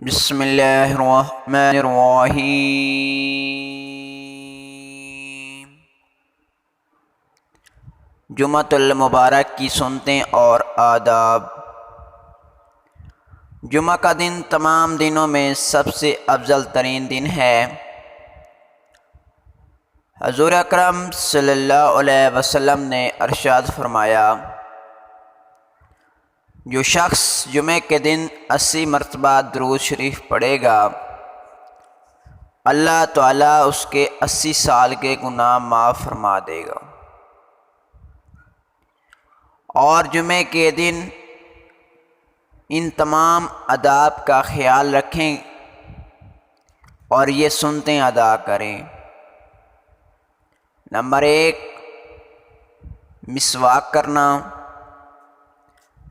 بسم اللہ الرحمن الرحیم۔ جمعۃ المبارک کی سنتیں اور آداب۔ جمعہ کا دن تمام دنوں میں سب سے افضل ترین دن ہے۔ حضور اکرم صلی اللہ علیہ وسلم نے ارشاد فرمایا، جو شخص جمعے کے دن 80 مرتبہ درود شریف پڑھے گا، اللہ تعالیٰ اس کے 80 سال کے گناہ معاف فرما دے گا۔ اور جمعے کے دن ان تمام آداب کا خیال رکھیں اور یہ سنتیں ادا کریں۔ نمبر 1، مسواک کرنا۔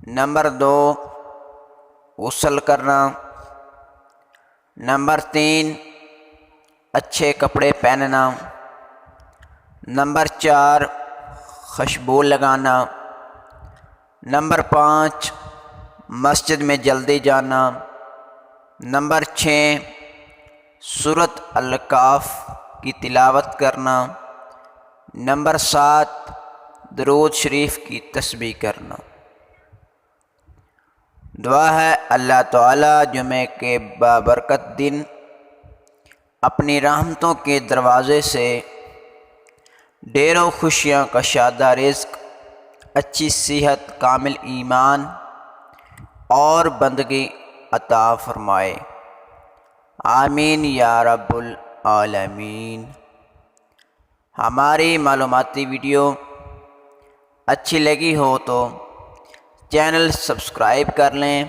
نمبر 2، غسل کرنا۔ نمبر 3، اچھے کپڑے پہننا۔ نمبر 4، خوشبو لگانا۔ نمبر 5، مسجد میں جلدی جانا۔ نمبر 6، سورۃ الکہف کی تلاوت کرنا۔ نمبر 7، درود شریف کی تسبیح کرنا۔ دعا ہے اللہ تعالیٰ جمعے کے بابرکت دن اپنی رحمتوں کے دروازے سے ڈھیروں خوشیاں کا شادہ رزق، اچھی صحت، کامل ایمان اور بندگی عطا فرمائے۔ آمین یا رب العالمین۔ ہماری معلوماتی ویڈیو اچھی لگی ہو تو چینل سبسکرائب کر لیں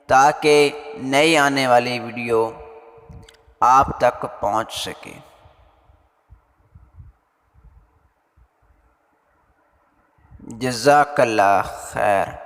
تاکہ نئی آنے والی ویڈیو آپ تک پہنچ سکے۔ جزاک اللہ خیر۔